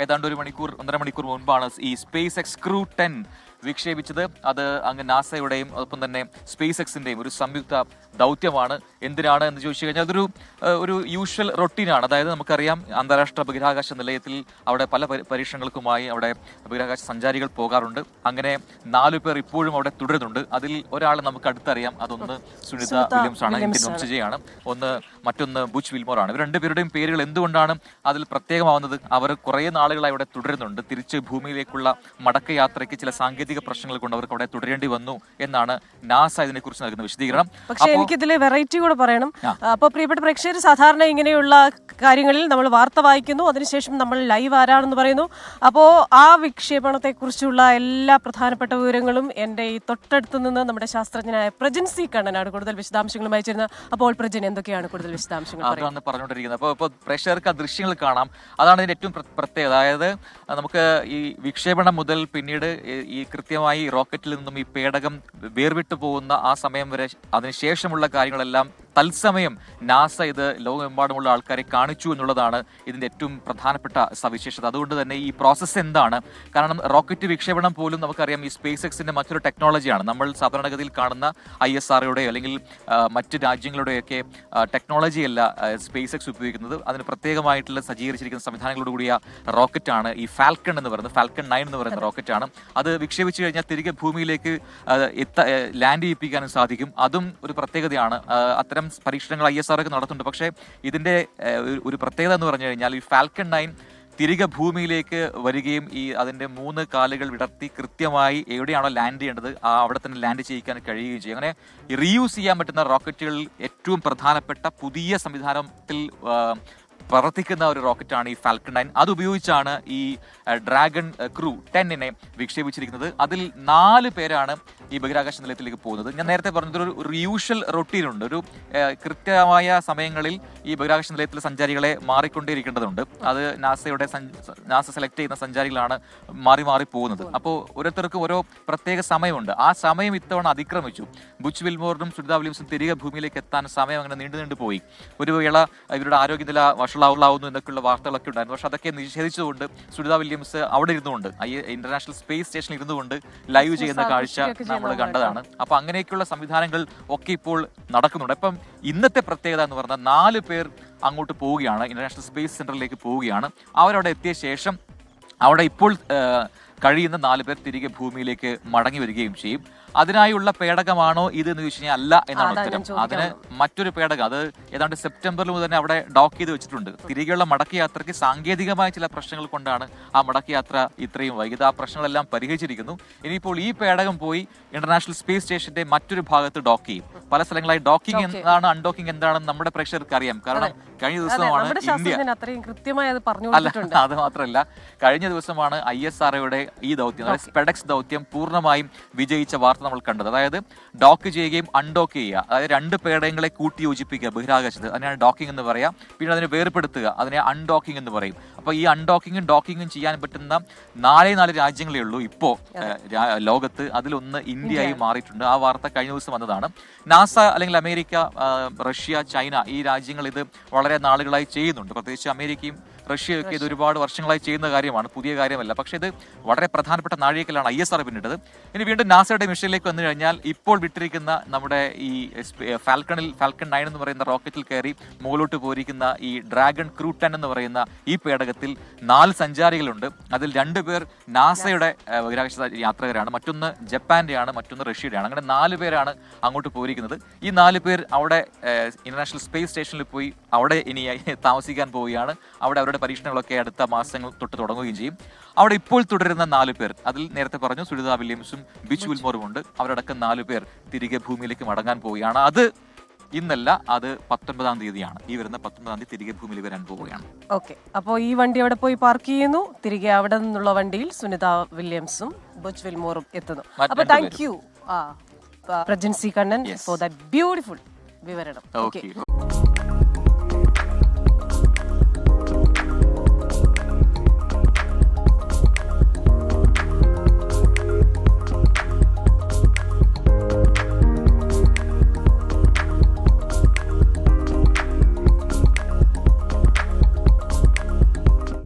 ഏതാണ്ട് 1.5 മണിക്കൂർ മുൻപാണ് ഈ സ്പേസ് എക്സ് ക്രൂ 10 വിക്ഷേപിച്ചത്. അത് അങ്ങ് നാസയുടെയും ഒപ്പം തന്നെ സ്പേസ് എക്സിന്റെയും ഒരു സംയുക്ത ദൗത്യമാണ്. എന്തിനാണ് എന്ന് ചോദിച്ചു കഴിഞ്ഞാൽ അതൊരു ഒരു യൂഷ്വൽ റൊട്ടീനാണ്. അതായത് നമുക്കറിയാം, അന്താരാഷ്ട്ര ബഹിരാകാശ നിലയത്തിൽ അവിടെ പല പരീക്ഷണങ്ങൾക്കുമായി അവിടെ ബഹിരാകാശ സഞ്ചാരികൾ പോകാറുണ്ട്. അങ്ങനെ 4 പേർ ഇപ്പോഴും അവിടെ തുടരുന്നുണ്ട്. അതിൽ ഒരാൾ നമുക്ക് അടുത്തറിയാം, അതൊന്ന് സുനിത വില്യംസ് ആണ്, ഇന്ത്യൻ വംശജയാണ്. മറ്റൊന്ന് ബുച്ച് വിൽമോർ ആണ്. ഇവർ രണ്ടുപേരുടെയും പേരുകൾ എന്തുകൊണ്ടാണ് അതിൽ പ്രത്യേകമാവുന്നത്? അവർ കുറേ നാളുകളായി അവിടെ തുടരുന്നുണ്ട്. തിരിച്ച് ഭൂമിയിലേക്കുള്ള മടക്കയാത്രയ്ക്ക് ചില സാങ്കേതിക പ്രശ്നങ്ങൾ കൊണ്ട് അവർക്ക് അവിടെ തുടരേണ്ടി വന്നു എന്നാണ് നാസ ഇതിനെക്കുറിച്ച് നൽകുന്ന വിശദീകരണം. പക്ഷേ എനിക്കിതിലെ വെറൈറ്റി കൂടെ പറയണം. അപ്പോൾ പ്രിയപ്പെട്ട പ്രേക്ഷകർ, സാധാരണ ഇങ്ങനെയുള്ള കാര്യങ്ങളിൽ നമ്മൾ വാർത്ത വായിക്കുന്നു, അതിനുശേഷം നമ്മൾ ലൈവ് ആരാണെന്ന് പറയുന്നു. അപ്പോൾ ആ വിക്ഷേപണത്തെക്കുറിച്ചുള്ള എല്ലാ പ്രധാനപ്പെട്ട വിവരങ്ങളും എൻ്റെ ഈ തൊട്ടടുത്ത് നിന്ന് നമ്മുടെ ശാസ്ത്രജ്ഞനായ പ്രജിൻ സി കണ്ണനാണ് കൂടുതൽ വിശദാംശങ്ങളും അയച്ചിരുന്നത്. അപ്പോൾ പ്രജിൻ, എന്തൊക്കെയാണ് കൂടുതൽ വിശദാംശങ്ങൾ? അതാണ് പറഞ്ഞുകൊണ്ടിരിക്കുന്നത്. അപ്പോൾ പ്രേക്ഷകർക്ക് ആ ദൃശ്യങ്ങൾ കാണാം. അതാണ് ഇതിന്റെ ഏറ്റവും പ്രത്യേകത. അതായത് നമുക്ക് ഈ വിക്ഷേപണം മുതൽ പിന്നീട് ഈ കൃത്യമായി റോക്കറ്റിൽ നിന്നും ഈ പേടകം വേർവിട്ടു പോകുന്ന ആ സമയം വരെ അതിനുശേഷമുള്ള കാര്യങ്ങളെല്ലാം തത്സമയം നാസ ഇത് ലോകമെമ്പാടുമുള്ള ആൾക്കാരെ കാണിച്ചു എന്നുള്ളതാണ് ഇതിന്റെ ഏറ്റവും പ്രധാനപ്പെട്ട സവിശേഷത. അതുകൊണ്ട് തന്നെ ഈ പ്രോസസ്സ് എന്താണ്? കാരണം റോക്കറ്റ് വിക്ഷേപണം പോലും നമുക്കറിയാം ഈ സ്പേസ് എക്സിന്റെ മറ്റൊരു ടെക്നോളജിയാണ്. നമ്മൾ സാധാരണഗതിയിൽ കാണുന്ന ISROയുടെ അല്ലെങ്കിൽ മറ്റ് രാജ്യങ്ങളുടെയൊക്കെ ടെക്നോളജിയല്ല സ്പേസ് എക്സ് ഉപയോഗിക്കുന്നത്. അതിന് പ്രത്യേകമായിട്ടുള്ള സജ്ജീകരിച്ചിരിക്കുന്ന സംവിധാനങ്ങളോട് കൂടിയ റോക്കറ്റാണ് ഈ ഫാൽക്കൺ എന്ന് പറയുന്നത്. ഫാൽക്കൺ 9 എന്ന് പറയുന്ന റോക്കറ്റാണ്. അത് വിക്ഷേപിച്ചു കഴിഞ്ഞാൽ തിരികെ ഭൂമിയിലേക്ക് ലാൻഡ് ചെയ്യിപ്പിക്കാനും സാധിക്കും. അതും ഒരു പ്രത്യേകതയാണ്. അത്തരം പരീക്ഷണങ്ങൾ ISRO ഒക്കെ നടത്തുന്നുണ്ട്. പക്ഷേ ഇതിന്റെ ഒരു പ്രത്യേകത എന്ന് പറഞ്ഞു കഴിഞ്ഞാൽ ഈ ഫാൽക്കൺ 9 തിരികെ ഭൂമിയിലേക്ക് വരികയും ഈ അതിന്റെ 3 കാലുകൾ വിടർത്തി കൃത്യമായി എവിടെയാണോ ലാൻഡ് ചെയ്യേണ്ടത് അവിടെ തന്നെ ലാൻഡ് ചെയ്യിക്കാൻ കഴിയുകയും ചെയ്യും. അങ്ങനെ റീയൂസ് ചെയ്യാൻ പറ്റുന്ന റോക്കറ്റുകളിൽ ഏറ്റവും പ്രധാനപ്പെട്ട പുതിയ സംവിധാനത്തിൽ പ്രവർത്തിക്കുന്ന ഒരു റോക്കറ്റാണ് ഈ ഫാൽക്കൺ 9. അതുപയോഗിച്ചാണ് ഈ ഡ്രാഗൺ ക്രൂ 10 വിക്ഷേപിച്ചിരിക്കുന്നത്. അതിൽ 4 പേരാണ് ഈ ബഹിരാകാശ നിലയത്തിലേക്ക് പോകുന്നത്. ഞാൻ നേരത്തെ പറഞ്ഞത് ഒരു യൂഷ്വൽ റൊട്ടീനുണ്ട്. ഒരു കൃത്യമായ സമയങ്ങളിൽ ഈ ബഹിരാകാശ നിലയത്തിലെ സഞ്ചാരികളെ മാറിക്കൊണ്ടേയിരിക്കേണ്ടതുണ്ട്. അത് നാസ സെലക്ട് ചെയ്യുന്ന സഞ്ചാരികളാണ് മാറി പോകുന്നത്. അപ്പോൾ ഓരോരുത്തർക്കും ഓരോ പ്രത്യേക സമയമുണ്ട്. ആ സമയം ഇത്തവണ അതിക്രമിച്ചു. ബുച്ച് വിൽമോറിനും സുനിത വില്യംസും തിരികെ ഭൂമിയിലേക്ക് എത്താൻ സമയം അങ്ങനെ നീണ്ടു പോയി. ഒരു വേള ഇവരുടെ ആരോഗ്യനില വഷളാവുന്നു എന്നൊക്കെയുള്ള വാർത്തകളൊക്കെ ഉണ്ടായിരുന്നു. പക്ഷെ അതൊക്കെ നിഷേധിച്ചുകൊണ്ട് സുനിത വില്യംസ് അവിടെ ഇരുന്നുകൊണ്ട് ഇന്റർനാഷണൽ സ്പേസ് സ്റ്റേഷനിൽ ഇരുന്നുകൊണ്ട് ലൈവ് ചെയ്യുന്ന കാഴ്ച നമ്മൾ കണ്ടതാണ്. അപ്പൊ അങ്ങനെയൊക്കെയുള്ള സംവിധാനങ്ങൾ ഒക്കെ ഇപ്പോൾ നടക്കുന്നുണ്ട്. അപ്പം ഇന്നത്തെ പ്രത്യേകത എന്ന് പറഞ്ഞാൽ 4 പേർ അങ്ങോട്ട് പോവുകയാണ്, ഇന്റർനാഷണൽ സ്പേസ് സെന്ററിലേക്ക് പോവുകയാണ്. അവരവിടെ എത്തിയ ശേഷം അവിടെ ഇപ്പോൾ കഴിയുന്ന 4 പേർ തിരികെ ഭൂമിയിലേക്ക് മടങ്ങി വരികയും ചെയ്യും. അതിനായുള്ള പേടകമാണോ ഇത് എന്ന് ചോദിച്ചു കഴിഞ്ഞാൽ അല്ല എന്നാണ് ഉത്തരം. അതിന് മറ്റൊരു പേടകം, അത് ഏതാണ്ട് സെപ്റ്റംബറിൽ മുതൽ തന്നെ അവിടെ ഡോക്ക് ചെയ്ത് വെച്ചിട്ടുണ്ട്. തിരികെയുള്ള മടക്കയാത്രയ്ക്ക് സാങ്കേതികമായ ചില പ്രശ്നങ്ങൾ കൊണ്ടാണ് ആ മടക്കയാത്ര ഇത്രയും വൈകിയത്. ആ പ്രശ്നങ്ങളെല്ലാം പരിഹരിച്ചിരിക്കുന്നു. ഇനിയിപ്പോൾ ഈ പേടകം പോയി ഇന്റർനാഷണൽ സ്പേസ് സ്റ്റേഷന്റെ മറ്റൊരു ഭാഗത്ത് ഡോക്ക് ചെയ്യും. പല സ്ഥലങ്ങളായി ഡോക്കിംഗ് എന്താണ്, അൺഡോക്കിംഗ് എന്താണെന്ന് നമ്മുടെ പ്രേക്ഷകർക്ക് അറിയാം. കാരണം കഴിഞ്ഞ ദിവസമാണ് ഇന്ത്യ അല്ല, അത് മാത്രമല്ല, കഴിഞ്ഞ ദിവസമാണ് ISROയുടെ ഈ ദൗത്യം, അതായത് സ്പെഡെക്സ് ദൗത്യം പൂർണ്ണമായും വിജയിച്ച വാർത്ത നമ്മൾ കണ്ടത്. അതായത് ഡോക്ക് ചെയ്യുകയും അൺഡോക്ക് ചെയ്യുക, അതായത് 2 പേടകങ്ങളെ കൂട്ടി യോജിപ്പിക്കുക ബഹിരാകാശത്ത്, അതിനാണ് ഡോക്കിംഗ് എന്ന് പറയാം. പിന്നെ അതിനെ വേർപെടുത്തുക, അതിനെ അൺഡോക്കിംഗ് എന്ന് പറയും. അപ്പൊ ഈ അൺഡോക്കിങ്ങും ഡോക്കിങ്ങും ചെയ്യാൻ പറ്റുന്ന 4 രാജ്യങ്ങളേ ഉള്ളൂ ഇപ്പോ ലോകത്ത്. അതിലൊന്ന് ഇന്ത്യയായി മാറിയിട്ടുണ്ട്. ആ വാർത്ത കഴിഞ്ഞ ദിവസം വന്നതാണ്. നാസ അല്ലെങ്കിൽ അമേരിക്ക, റഷ്യ, ചൈന ഈ രാജ്യങ്ങൾ ഇത് വളരെ നാളുകളായി ചെയ്യുന്നുണ്ട്. പ്രത്യേകിച്ച് അമേരിക്കയും റഷ്യയൊക്കെ ഇത് ഒരുപാട് വർഷങ്ങളായി ചെയ്യുന്ന കാര്യമാണ്, പുതിയ കാര്യമല്ല. പക്ഷേ ഇത് വളരെ പ്രധാനപ്പെട്ട നാഴികക്കല്ലാണ് ISRO പിന്നിട്ടത്. ഇനി വീണ്ടും നാസയുടെ മിഷനിലേക്ക് വന്നു കഴിഞ്ഞാൽ ഇപ്പോൾ വിട്ടിരിക്കുന്ന നമ്മുടെ ഈ ഫാൽക്കൺ 9 എന്ന് പറയുന്ന റോക്കറ്റിൽ കയറി മുകളിലോട്ട് പോയിരിക്കുന്ന ഈ ഡ്രാഗൺ ക്രൂ 10 എന്ന് പറയുന്ന ഈ പേടകത്തിൽ 4 സഞ്ചാരികളുണ്ട്. അതിൽ 2 പേർ നാസയുടെ ബഹിരാകാശ യാത്രികരാണ്, മറ്റൊന്ന് ജപ്പാന്റെയാണ്, മറ്റൊന്ന് റഷ്യയുടെയാണ്. അങ്ങനെ 4 പേരാണ് അങ്ങോട്ട് പോയിരിക്കുന്നത്. ഈ 4 പേർ അവിടെ ഇന്റർനാഷണൽ സ്പേസ് സ്റ്റേഷനിൽ പോയി അവിടെ ഇനി താമസിക്കാൻ പോവുകയാണ്. അവിടെ അവരുടെ പരീക്ഷണങ്ങളൊക്കെ അടുത്ത മാസങ്ങൾ തൊട്ട് തുടങ്ങുകയും ചെയ്യും. അവിടെ ഇപ്പോൾ തുടരുന്ന 4 പേർ, അതിൽ നേരത്തെ പറഞ്ഞു സുനിത വില്യംസും ബിച്ച് വിൽമോറും ഉണ്ട്. അവരടക്കം 4 പേർ തിരികെ ഭൂമിയിലേക്ക് മടങ്ങാൻ പോവുകയാണ്. അത് ഇന്നല്ല, അത് 19-ാം തീയതിയാണ്. ഈ വരുന്ന 19-ാം തീയതി തിരികെ ഭൂമിയിൽ വരാൻ പോവുകയാണ്. ഓക്കെ, അപ്പോൾ ഈ വണ്ടി അവിടെ പോയി പാർക്ക് ചെയ്യുന്നു. തിരികെ അവിടെ നിന്നുള്ള വണ്ടിയിൽ സുനിത വില്യംസും ബുച്ച് വിൽമോറും എത്തുന്നു. അപ്പോൾ thank you Prajin C Kannan for that beautiful വിവരണം.